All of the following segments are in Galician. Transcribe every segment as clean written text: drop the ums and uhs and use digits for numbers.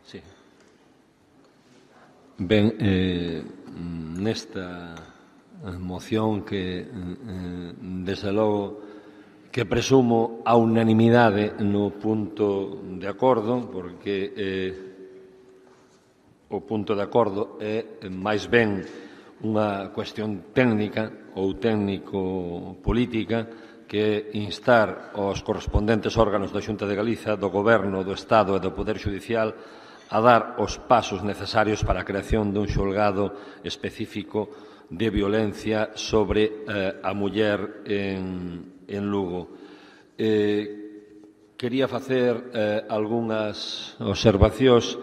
Sí. Ben, nesta moción que, desde logo, que presumo a unanimidade no punto de acordo, porque o punto de acordo é máis ben unha cuestión técnica ou técnico-política, que é instar aos correspondentes órganos da Xunta de Galiza, do Goberno, do Estado e do Poder Xudicial a dar os pasos necesarios para a creación dun xulgado específico de violencia sobre a muller en Lugo. Quería facer algunhas observacións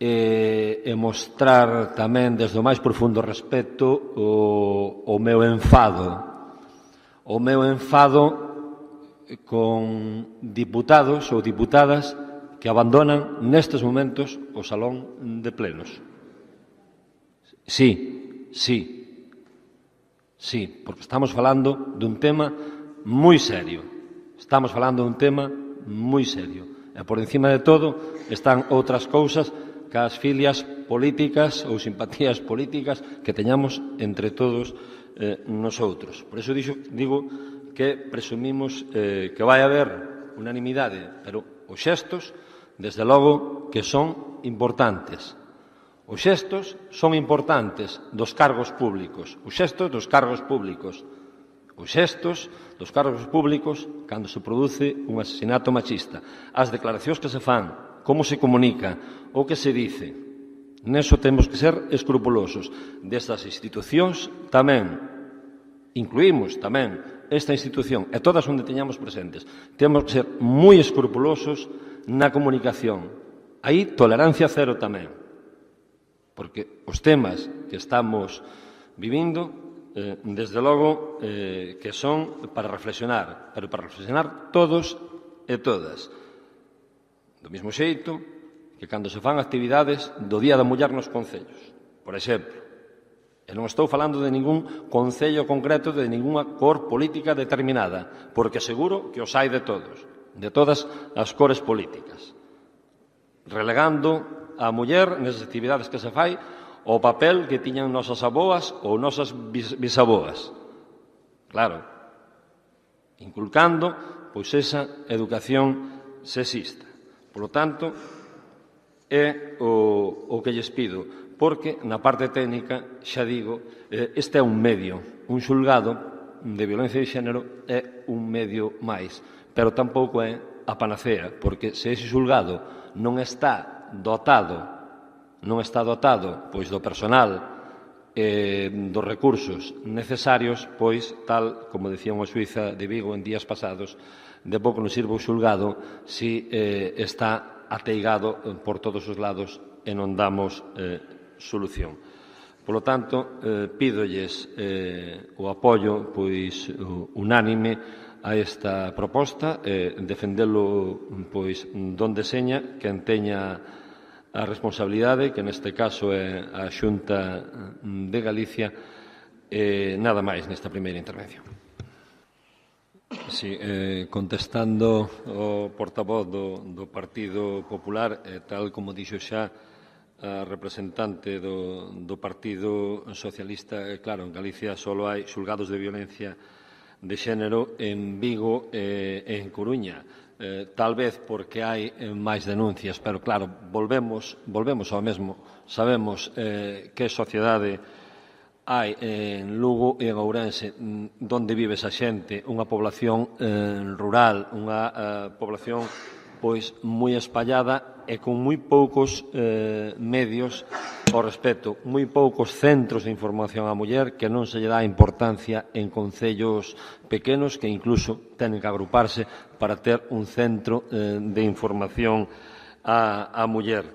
e mostrar tamén desde o máis profundo respeto o meu enfado. O meu enfado con diputados ou diputadas que abandonan nestes momentos o salón de plenos. Sí, porque estamos falando dun tema moi serio. Estamos falando dun tema moi serio. E por encima de todo están outras cousas que as filias políticas ou simpatías políticas que teñamos entre todos nosotros. Por iso digo que presumimos que vai haber unanimidade, pero os xestos, desde logo, que son importantes. Os xestos son importantes dos cargos públicos. Os xestos dos cargos públicos. Os xestos dos cargos públicos cando se produce un asesinato machista. As declaracións que se fan, como se comunica, o que se dice. Neso temos que ser escrupulosos. Destas institucións tamén, incluímos tamén esta institución e todas onde teñamos presentes, temos que ser moi escrupulosos na comunicación. Aí tolerancia cero tamén. Porque os temas que estamos vivindo, desde logo, que son para reflexionar, pero para reflexionar todos e todas. Do mesmo xeito que cando se fan actividades do Día da Muller nos concellos, por exemplo. E non estou falando de ningún concello concreto, de ningunha cor política determinada, porque seguro que os hai de todos, de todas as cores políticas. Relegando a muller nesas actividades que se fai o papel que tiñan nosas aboas ou nosas bisaboas. Claro, inculcando pois esa educación sexista. Por lo tanto, é o que lles pido, porque na parte técnica, xa digo, este é un medio, un xulgado de violencia de xénero é un medio máis, pero tampouco é a panacea, porque se ese xulgado non está dotado pois do personal e dos recursos necesarios, pois, tal como decía unha xuíza de Vigo en días pasados, de pouco nos sirve o xulgado se está ateigado por todos os lados e non damos solución. Por lo tanto, pídolles o apoio pois unánime a esta proposta, defendelo pois donde seña, quen teña a responsabilidade, que neste caso é a Xunta de Galicia, nada máis nesta primeira intervención. Sí, contestando ao portavoz do Partido Popular, tal como dixo xa a representante do Partido Socialista, claro, en Galicia só hai xulgados de violencia de xénero en Vigo e en Coruña. Tal vez porque hai máis denuncias, pero claro, volvemos ao mesmo. Sabemos que sociedade hai en Lugo e en Ourense, onde vive esa xente, unha población rural, unha población pois moi espallada e con moi poucos medios ao respecto, moi poucos centros de información á muller, que non se lle dá importancia en concellos pequenos que incluso tenen que agruparse para ter un centro de información á muller.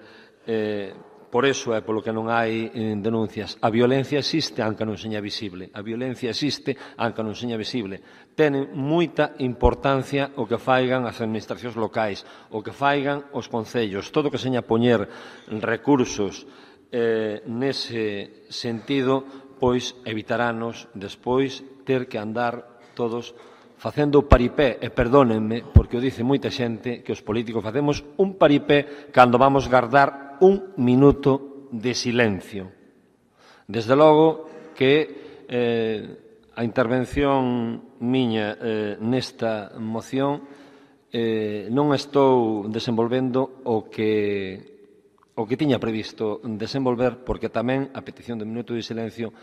Por iso é polo que non hai denuncias. A violencia existe, aunque non seña visible. A violencia existe, aunque non seña visible. Tenen moita importancia o que faigan as administracións locais, o que faigan os concellos. Todo o que seña poñer recursos nese sentido, pois evitarános despois ter que andar todos facendo o paripé, e perdónenme, porque o dice moita xente, que os políticos facemos un paripé cando vamos guardar un minuto de silencio. Desde logo que a intervención miña nesta moción non estou desenvolvendo o que tiña previsto desenvolver, porque tamén a petición de minuto de silencio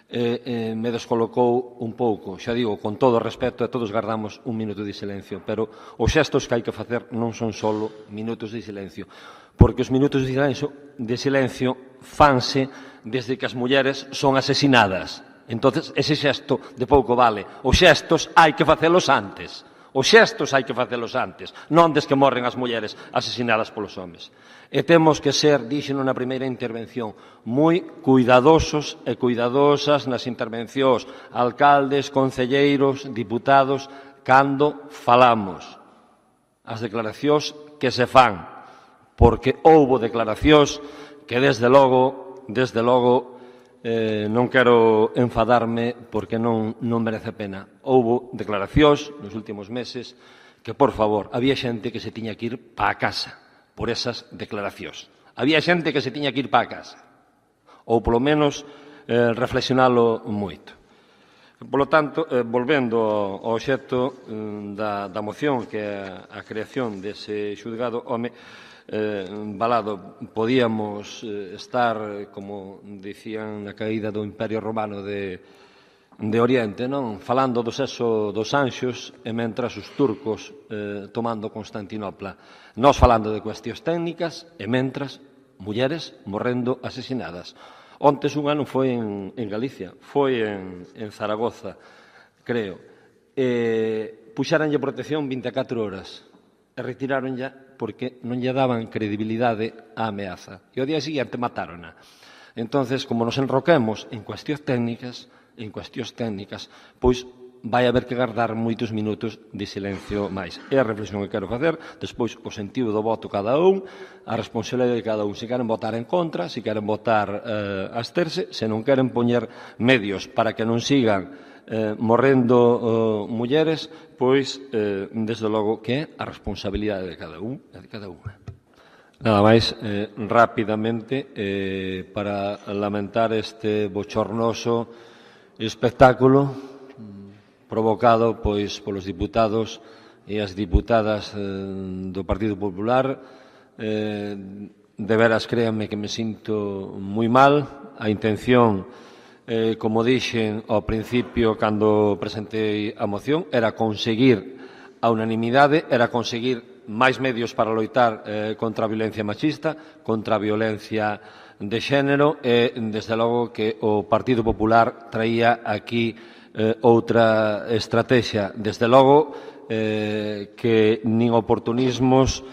me descolocou un pouco. Xa digo, con todo o respeto, e todos guardamos un minuto de silencio, pero os xestos que hai que facer non son só minutos de silencio, porque os minutos de silencio fanse desde que as mulleres son asesinadas. Entonces, ese xesto de pouco vale. Os xestos hai que facelos antes. Os xestos hai que facelos antes, non des que morren as mulleres asesinadas polos homes. E temos que ser, díxeno na primeira intervención, moi cuidadosos e cuidadosas nas intervencións, alcaldes, concelleiros, diputados, cando falamos. As declaracións que se fan, porque houbo declaracións que desde logo, non quero enfadarme porque non merece pena. Houbo declaracións nos últimos meses que, por favor, había xente que se tiña que ir para a casa por esas declaracións. Había xente que se tiña que ir para a casa. Ou, polo menos, reflexionalo moito. Polo tanto, volvendo ao obxecto da moción, que é a creación dese xulgado, Balado, podíamos estar, como dicían na caída do Imperio Romano de Oriente, non? Falando do sexo dos anxos e mentras os turcos tomando Constantinopla. Nós falando de cuestións técnicas e mentras mulleres morrendo asesinadas. Ontes un ano foi en Galicia, foi en Zaragoza, creo. Puxáranlle protección 24 horas e retiráronlla porque non lle daban credibilidade á ameaza. E ao día seguinte matárona. Entonces, como nos enroquemos en cuestións técnicas, pois vai haber que guardar moitos minutos de silencio máis. É a reflexión que quero facer, despois o sentido do voto cada un, a responsabilidade de cada un. Se queren votar en contra, se queren votar absterse, se non queren poñer medios para que non sigan morrendo mulleres, pois, desde logo, que é a responsabilidade de cada un e de cada unha. Nada máis, rapidamente, para lamentar este bochornoso espectáculo provocado pois polos diputados e as diputadas do Partido Popular. De veras, créanme que me sinto moi mal. A intención, como dixen ao principio cando presentei a moción, era conseguir a unanimidade, era conseguir máis medios para loitar contra a violencia machista, contra a violencia de xénero e, desde logo, que o Partido Popular traía aquí outra estrategia. Desde logo, que nin oportunismos,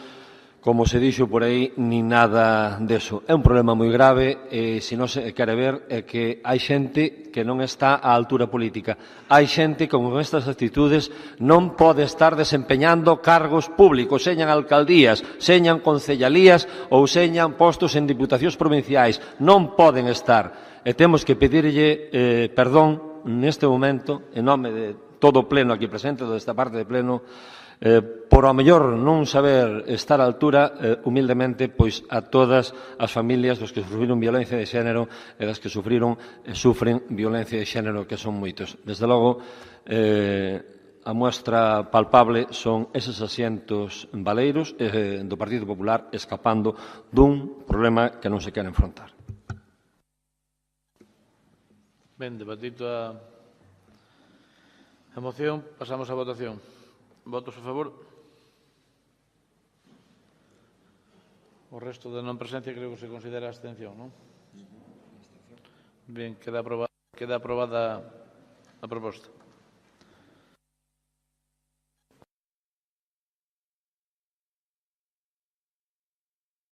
como se dixo por aí, nin nada deso. É un problema moi grave e, se non se quere ver, é que hai xente que non está á altura política. Hai xente que con estas actitudes non pode estar desempeñando cargos públicos, señan alcaldías, señan concellalías ou señan postos en diputacións provinciais. Non poden estar. E temos que pedirlle perdón neste momento, en nome de todo o pleno aquí presente, desta parte de pleno, por ao mellor non saber estar á altura, humildemente, pois a todas as familias dos que sufriron violencia de xénero e das que sufriron e sufren violencia de xénero, que son moitos. Desde logo, a muestra palpable son eses asientos baleiros do Partido Popular escapando dun problema que non se quere enfrontar. Ben, debatido a moción, pasamos á votación. Votos a favor? O resto de non presencia creo que se considera abstención, non? Ben, queda aprobada a proposta.